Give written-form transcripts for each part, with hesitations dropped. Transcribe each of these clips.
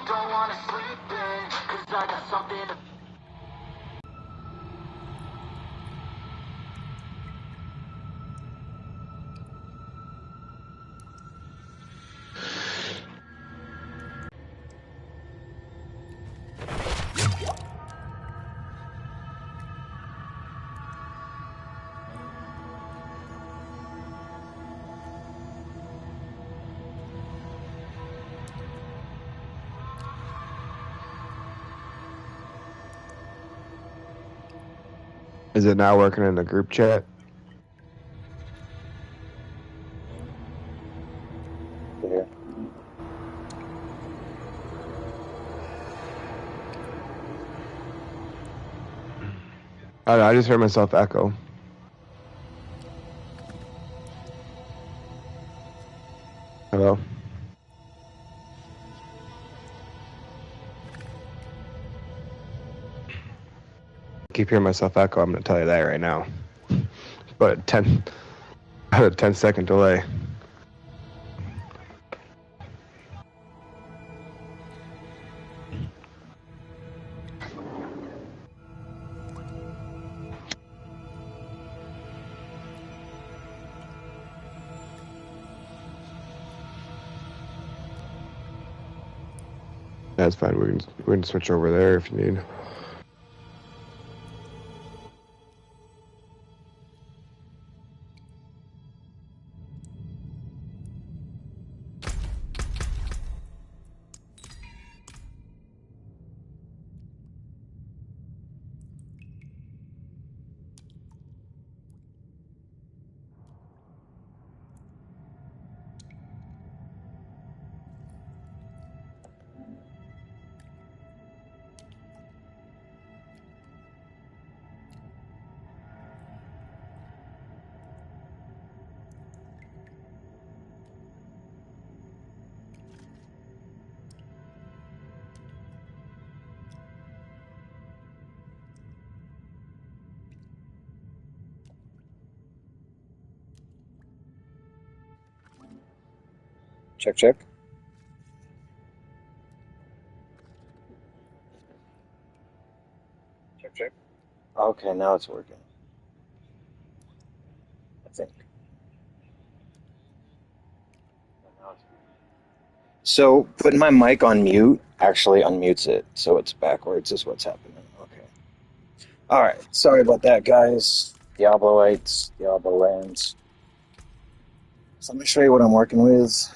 Don't wanna sleep in, cause I got something to... Is it now working in the group chat? Yeah. I don't know, I just heard myself echo. Hello? Keep hearing myself echo, I'm going to tell you that right now. But about a 10-second delay. That's fine. We can switch over there if you need. Check, check. Check, check. Okay, now it's working. I think. So putting my mic on mute actually unmutes it, so it's backwards is what's happening. Okay. All right. Sorry about that, guys. Diabloites, Diablo lands. So let me show you what I'm working with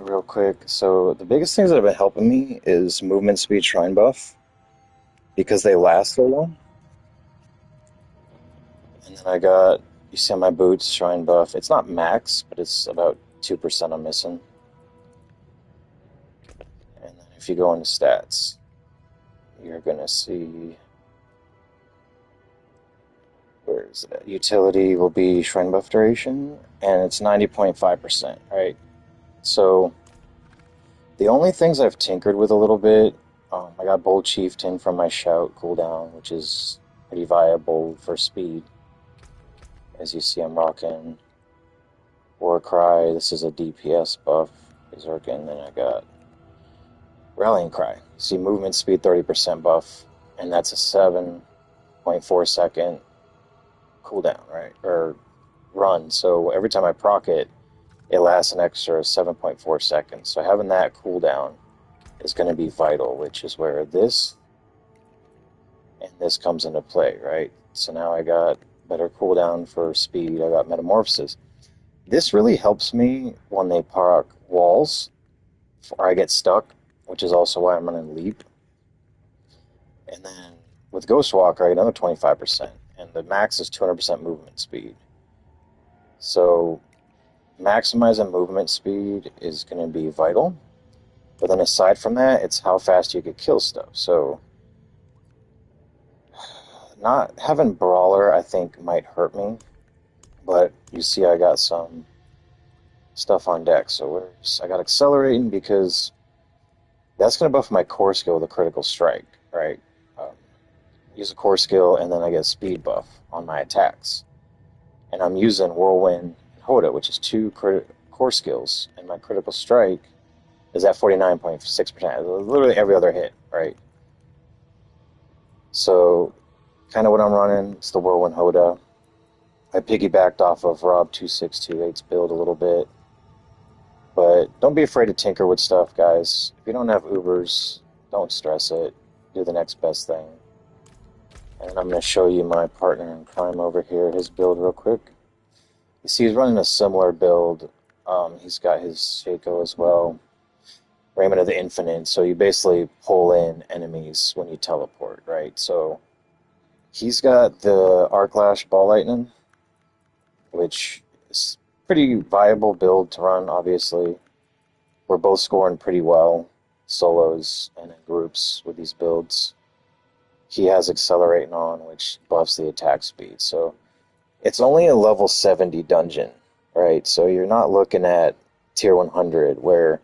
real quick. So the biggest things that have been helping me is movement speed shrine buff because they last so long. And then I got, you see on my boots, shrine buff. It's not max, but it's about 2% I'm missing. And then if you go into stats, you're going to see, where is that? Utility will be shrine buff duration, and it's 90.5%, right? So the only things I've tinkered with a little bit, I got Bold Chieftain from my shout cooldown, which is pretty viable for speed. As you see, I'm rocking War Cry. This is a DPS buff. Is working. Then I got Rallying Cry. See, movement speed 30% buff, and that's a 7.4 second cooldown, right? Or run. So every time I proc it, it lasts an extra 7.4 seconds. So having that cooldown is going to be vital, which is where this and this comes into play, right? So now I got better cooldown for speed. I got Metamorphosis. This really helps me when they proc walls, or I get stuck, which is also why I'm running Leap. And then with Ghostwalker, I get another 25%, and the max is 200% movement speed. So maximizing movement speed is going to be vital. But then aside from that, it's how fast you could kill stuff. So not having Brawler, I think, might hurt me. But you see I got some stuff on deck. So I got Accelerating because that's going to buff my core skill, the Critical Strike, right? Use a core skill, and then I get a speed buff on my attacks. And I'm using Whirlwind and Hoda, which is two core skills, and my Critical Strike is at 49.6%. Literally every other hit, right? So, kind of what I'm running, it's the Whirlwind Hoda. I piggybacked off of Rob2628's build a little bit. But don't be afraid to tinker with stuff, guys. If you don't have Ubers, don't stress it. Do the next best thing. And I'm going to show you my partner in crime over here, his build real quick. You see he's running a similar build. He's got his Shaco as well. Raymond of the Infinite, so you basically pull in enemies when you teleport, right? So he's got the Arclash Ball Lightning, which is a pretty viable build to run, obviously. We're both scoring pretty well, solos and in groups with these builds. He has Accelerating on, which buffs the attack speed, so it's only a level 70 dungeon, right? So you're not looking at tier 100, where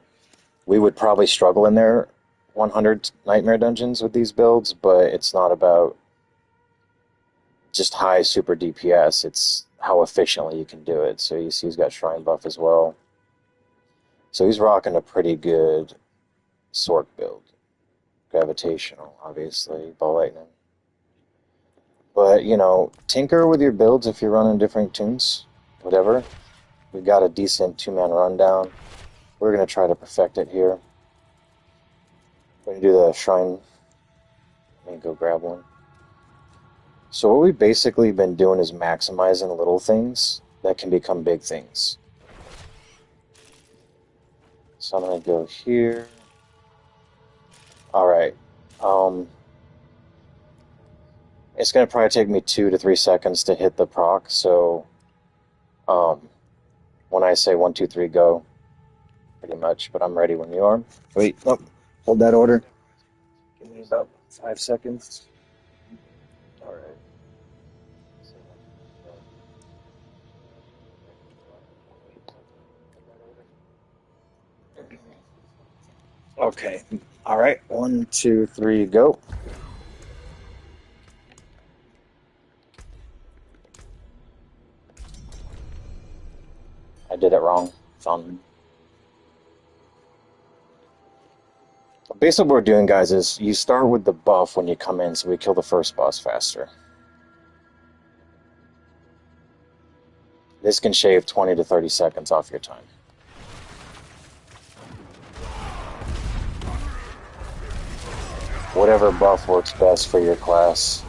we would probably struggle in their 100 nightmare dungeons with these builds, but it's not about just high super DPS, it's how efficiently you can do it. So you see he's got Shrine buff as well. So he's rocking a pretty good Sork build. Gravitational, obviously, Ball Lightning. But, you know, tinker with your builds if you're running different tunes, whatever. We've got a decent 2-man rundown. We're going to try to perfect it here. We're going to do the Shrine. Let me go grab one. So what we've basically been doing is maximizing little things that can become big things. So I'm going to go here. Alright. It's going to probably take me 2 to 3 seconds to hit the proc, so when I say 1, 2, 3, go, pretty much, but I'm ready when you are. Wait, nope, hold that order. Give me about 5 seconds. Alright. Okay, alright, 1, 2, 3, go. I did it wrong. Found. Basically what we're doing, guys, is you start with the buff when you come in, so we kill the first boss faster. This can shave 20 to 30 seconds off your time. Whatever buff works best for your class.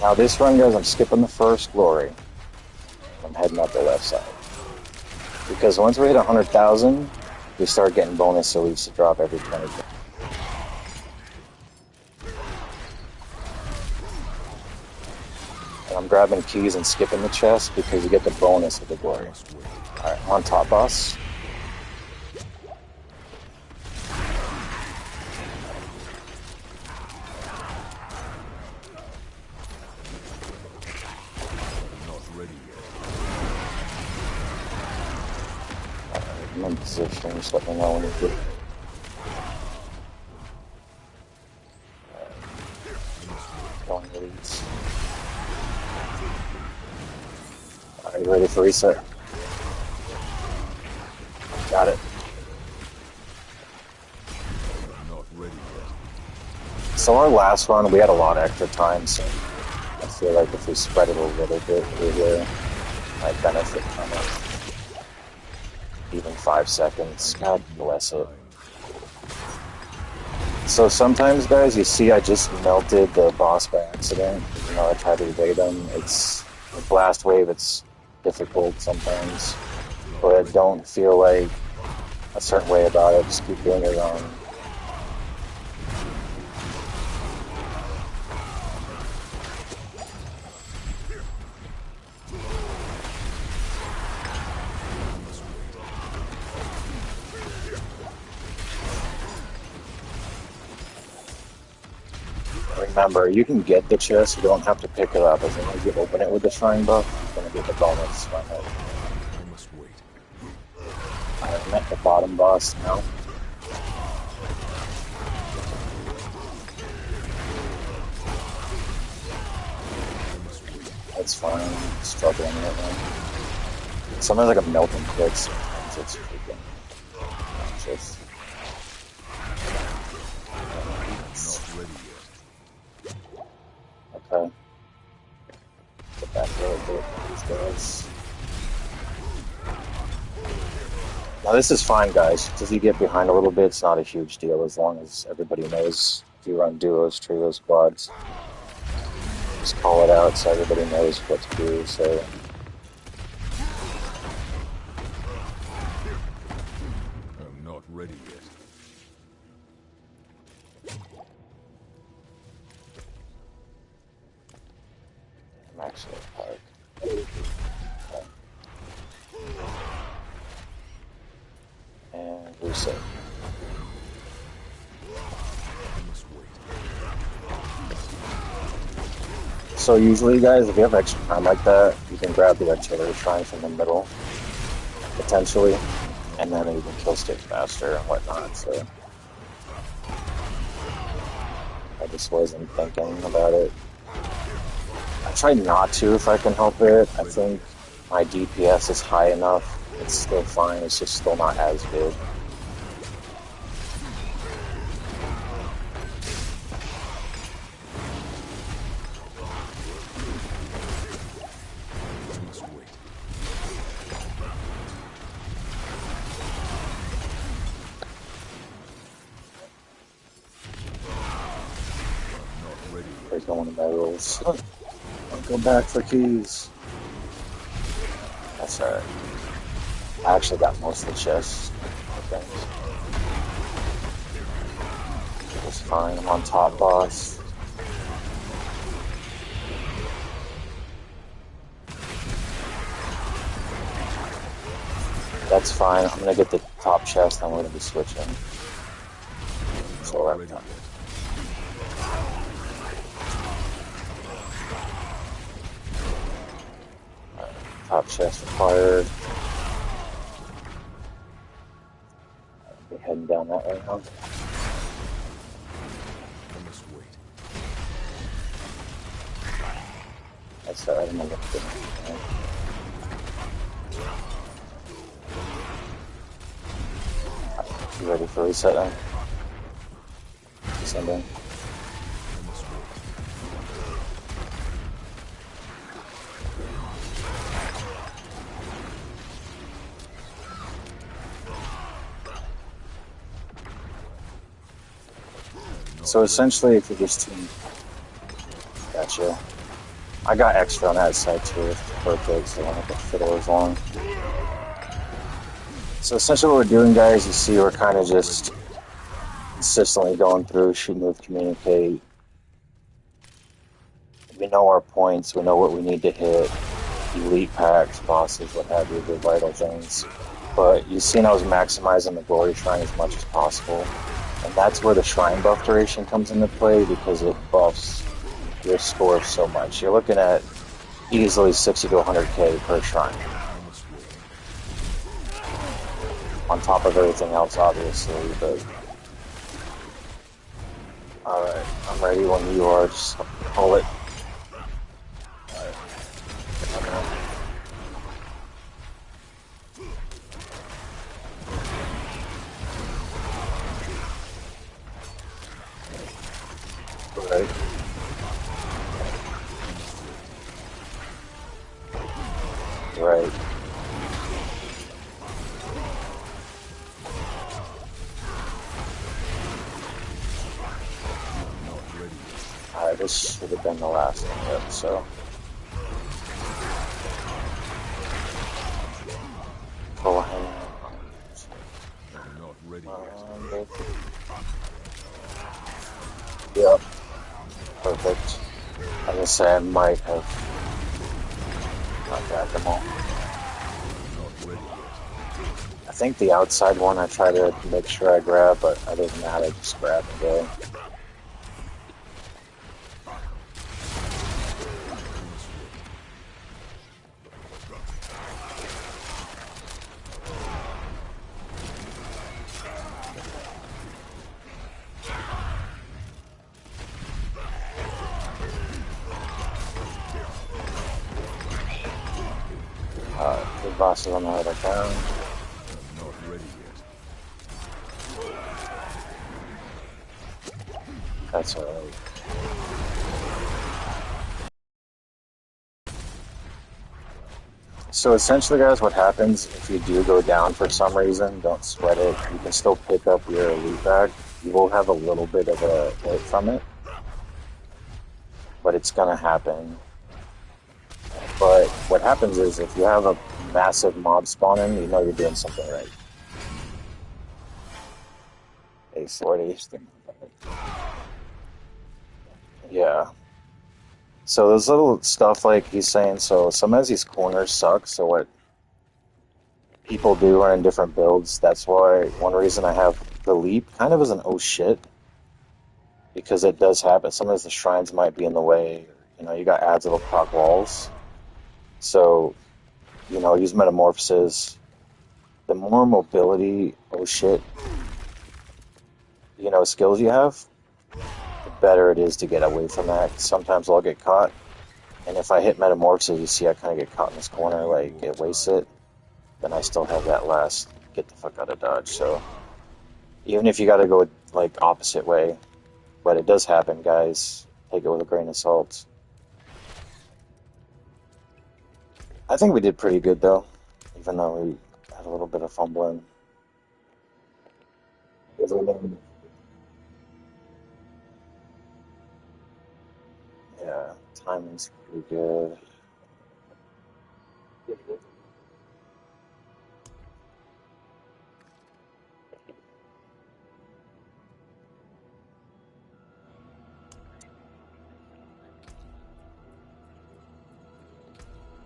Now this run, guys, I'm skipping the first glory. I'm heading up the left side. Because once we hit 100,000, we start getting bonus elites to drop every 20 days. And I'm grabbing keys and skipping the chest because you get the bonus of the glory. Alright, on top boss. I'm in position, just let me know when you're good. Going leads. Are you ready for reset? Got it. So our last run, we had a lot of extra time, so I feel like if we spread it a little bit, we really might benefit from it. Even 5 seconds. God bless it. So sometimes, guys, you see I just melted the boss by accident. You know, I tried to evade him. It's a blast wave, it's difficult sometimes. But don't feel like a certain way about it. Just keep doing it wrong. Remember, you can get the chest, you don't have to pick it up. As long as you open it with the shrine buff, you're going to get the bonus from it. I'm at the bottom boss now. It's fine. I'm struggling right now. Sometimes like a melting quick, sometimes it's freaking just okay. Get back a little bit with these guys. Now this is fine, guys. Because you get behind a little bit, it's not a huge deal as long as everybody knows if you run duos, trios, quads. Just call it out so everybody knows what to do. So I'm not ready yet. I'm actually at park. Okay. And reset. So usually, guys, if you have extra time like that, you can grab the artillery shrine from the middle, potentially, and then you can kill state faster and whatnot. So I just wasn't thinking about it. I try not to if I can help it. I think my DPS is high enough. It's still fine. It's just still not as good. Breaking one of my rules. I'll go back for keys. That's alright. I actually got most of the chests. Okay. It's fine. I'm on top boss. That's fine. I'm gonna get the top chest and we're gonna be switching. So we're done. Top chest acquired. I'll be heading down that way now. That's alright, I'm gonna look good. You ready for reset then? Descending. So essentially, if you just gotcha. I got extra on that side too, perfect, so I don't have to fiddle as long. So essentially what we're doing, guys, you see we're kind of just consistently going through, shoot, move, communicate. We know our points, we know what we need to hit, elite packs, bosses, what have you, the vital things. But you've seen I was maximizing the glory shrine as much as possible. And that's where the shrine buff duration comes into play because it buffs your score so much. You're looking at easily 60 to 100k per shrine. On top of everything else, obviously, but... Alright, I'm ready when you are. Just pull it. Alright. Alright. Right. Alright, this should have been the last one, yep, so. Full hand. Yep. Perfect. I was gonna say I might have not grabbed them all. I think the outside one I try to make sure I grab, but other than that I just grab and go. Bosses on the way back down. I'm not ready yet. That's alright. So essentially, guys, what happens if you do go down for some reason, don't sweat it. You can still pick up your loot bag. You will have a little bit of a hit from it, but it's gonna happen. But what happens is if you have a massive mob spawning, you know you're doing something right. A40. Yeah. So there's little stuff like he's saying, so sometimes these corners suck, so what people do are in different builds. That's why one reason I have the leap kind of as an oh shit, because it does happen. Sometimes the shrines might be in the way. You know, you got ads that'll proc walls. So, you know, use metamorphoses. The more mobility, oh shit, you know, skills you have, the better it is to get away from that. Sometimes I'll get caught. And if I hit metamorphoses, you see I kind of get caught in this corner, like, it wastes it. Then I still have that last get the fuck out of dodge. So even if you got to go like opposite way, but it does happen, guys. Take it with a grain of salt. I think we did pretty good though, even though we had a little bit of fumbling. Yeah, timing's pretty good.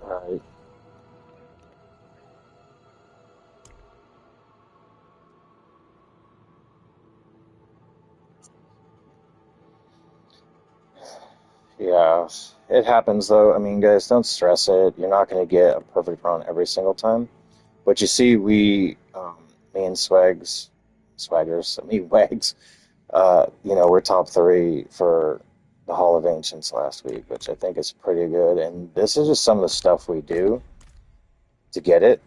Alright. Yeah, it happens though. I mean, guys, don't stress it. You're not going to get a perfect run every single time. But you see, me and Wags, you know, we're top three for the Hall of Ancients last week, which I think is pretty good. And this is just some of the stuff we do to get it,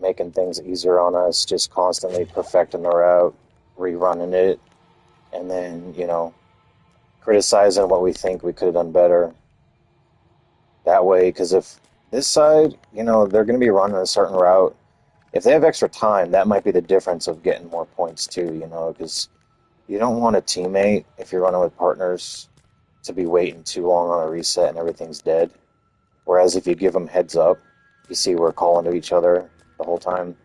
making things easier on us, just constantly perfecting the route, rerunning it, and then, you know, criticizing what we think we could have done better. That way, because if this side, you know, they're going to be running a certain route, if they have extra time, that might be the difference of getting more points too, you know, because you don't want a teammate, if you're running with partners, to be waiting too long on a reset and everything's dead. Whereas if you give them heads up, you see we're calling to each other the whole time.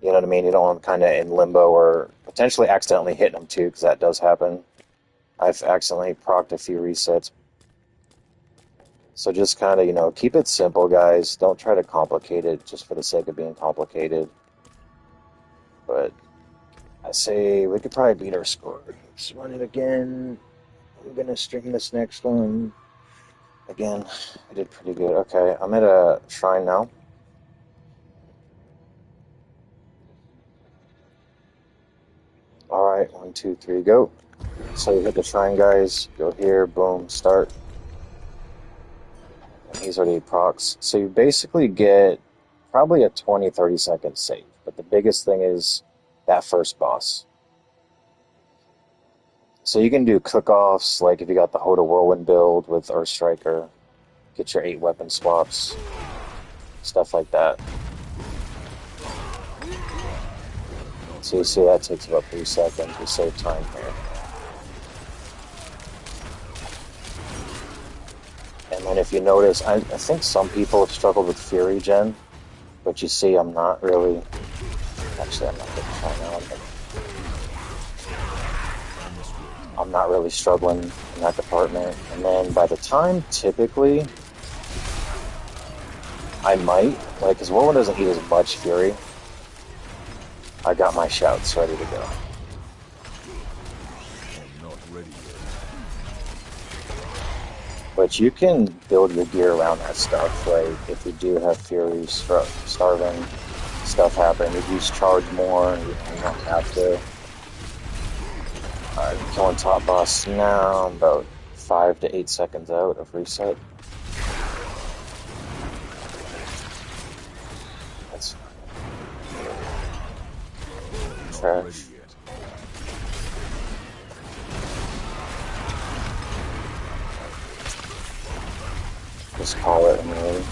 You know what I mean? You don't want them kind of in limbo or potentially accidentally hitting them too, because that does happen. I've accidentally procced a few resets. So just kind of, you know, keep it simple, guys. Don't try to complicate it just for the sake of being complicated. But I say we could probably beat our score. Let's run it again. I'm going to stream this next one. Again, I did pretty good. Okay, I'm at a shrine now. Alright, 1, 2, 3, go. So you hit the shrine, guys. Go here, boom, start. And he's already procs. So you basically get probably a 20-30 second save. But the biggest thing is that first boss. So you can do cook-offs, like if you got the Hoda Whirlwind build with Earthstriker, get your 8 weapon swaps, stuff like that. So you see that takes about 3 seconds. We save time here. And then if you notice, I think some people have struggled with Fury Gen, but you see I'm not really... Actually, I'm not going to try now. I'm not really struggling in that department. And then by the time, typically, I might, like, because Whirlwind doesn't eat as much Fury, I got my shouts ready to go. I'm not ready yet. But you can build your gear around that stuff. Like, if you do have Fury starving, stuff happen, you just charge more, and you don't have to. Alright, I'm killing top boss now. I'm about 5 to 8 seconds out of reset. Just call it anyway.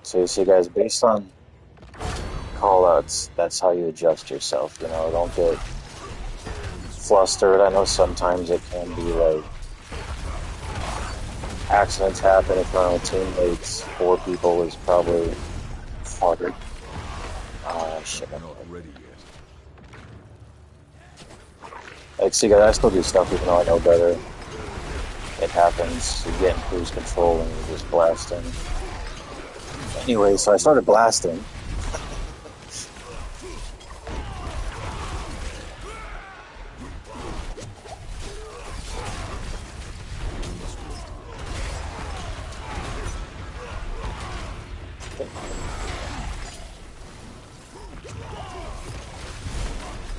So you see, guys, based on callouts, that's how you adjust yourself. You know, don't get flustered. I know sometimes it can be like accidents happen if you're on teammates. 4 people is probably harder. Shit. Not ready yet. Like, see, guys, I still do stuff even though I know better. It happens. You get in cruise control and you're just blasting. Anyway, so I started blasting.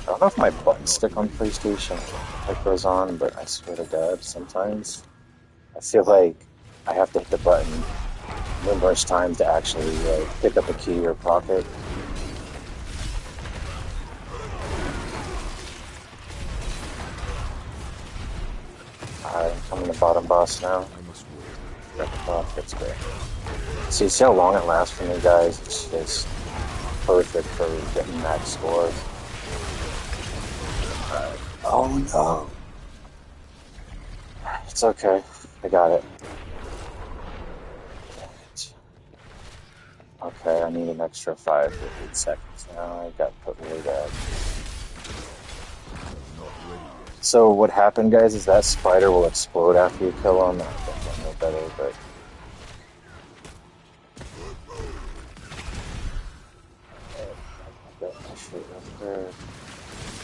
I don't know if my button stick on PlayStation goes on, but I swear to God, sometimes I feel like I have to hit the button numerous times to actually pick up a key or pocket. Alright, I'm coming to bottom boss now. Grab the pockets, great. See how long it lasts for me, guys? It's just perfect for getting max score. Oh no. It's okay. I got it. Okay, I need an extra 5 to 8 seconds now. I got put way bad. So what happened, guys, is that spider will explode after you kill him. I don't know better, but...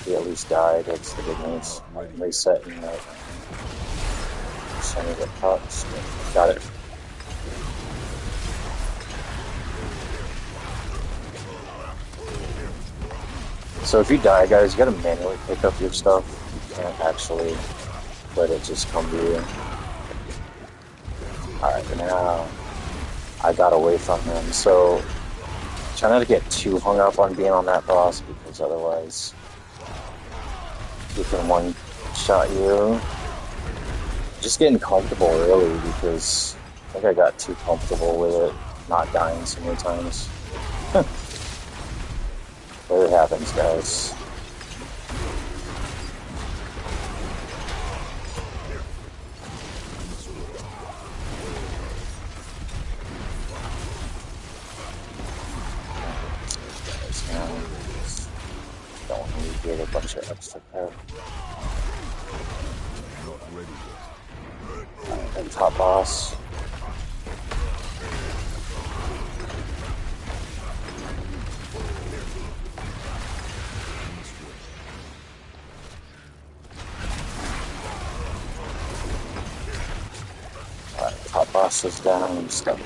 He at least died. That's the good news. I'm resetting that. Sending it pops. Got it. So if you die, guys, you gotta manually pick up your stuff. You can't actually let it just come to you. Alright, now I got away from him. So try not to get too hung up on being on that boss, because otherwise he can one-shot you. Just getting comfortable really, because I think I got too comfortable with it, not dying so many times. But it happens, guys. Don't need to get a bunch of extra power. And top boss. Top boss is down. I'm just gonna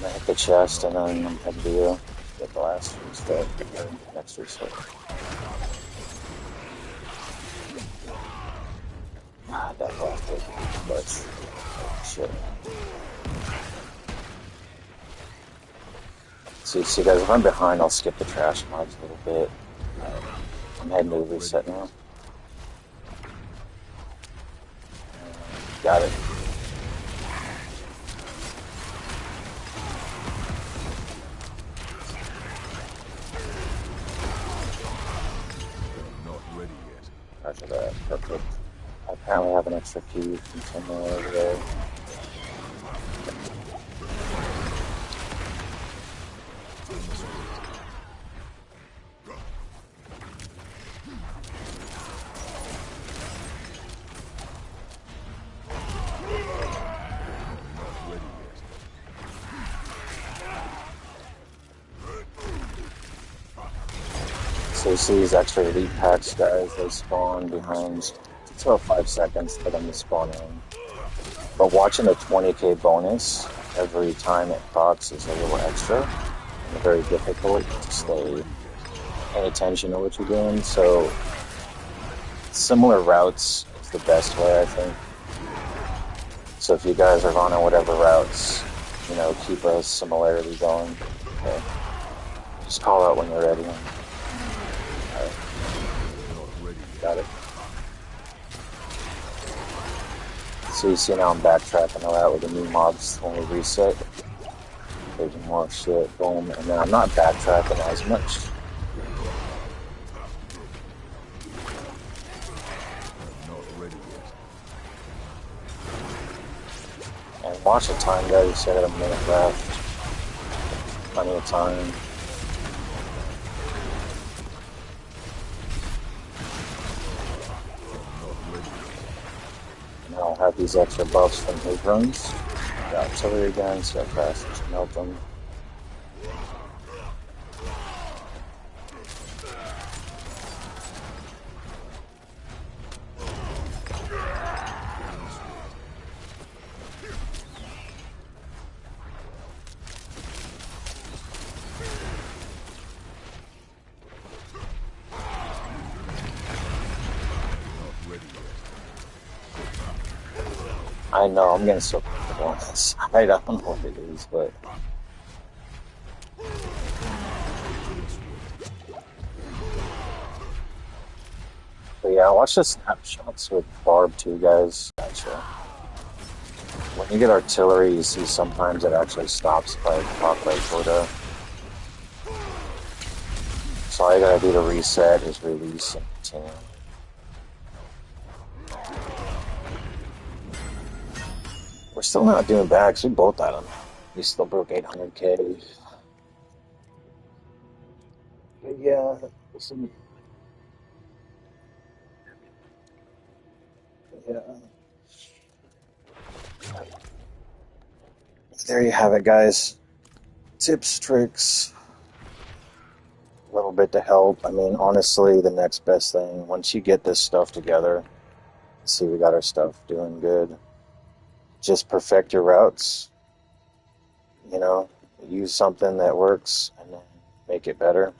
hit the chest and then I'm heading to you. Get the last reset. Next reset. That last one. But shit. See guys, if I'm behind, I'll skip the trash mods a little bit. I'm heading to the reset now. Got it. After that, perfect. I apparently have an extra key from somewhere over there. So you see these extra elite packs, guys, they spawn behind, it's about 5 seconds for them to spawn in. But watching the 20k bonus every time it procs is a little extra, and very difficult to stay paying attention to what you're doing, so similar routes is the best way, I think. So if you guys are running whatever routes, you know, keep a similarity going. Okay. Just call out when you're ready. Alright. Got it. So you see now I'm backtracking a lot with the new mobs when we reset. There's more shit, boom, and then I'm not backtracking as much. And watch the time, guys. You said a minute left. Plenty of time. And I'll have these extra buffs from his runs. Got artillery again, so how fast I should melt them. I know, I'm getting so comfortable on that side. I don't know what it is, but... But yeah, watch the snapshots with Barb too, guys. Gotcha. When you get artillery, you see sometimes it actually stops by top right quota. So all you gotta do to reset is release and continue. We're still not doing bad because we both had them. We still broke 800k. But yeah, listen. Yeah. There you have it, guys. Tips, tricks, a little bit to help. I mean, honestly, the next best thing, once you get this stuff together, see we got our stuff doing good. Just perfect your routes. You know, use something that works and then make it better.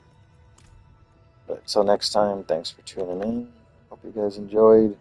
But till next time, thanks for tuning in. Hope you guys enjoyed.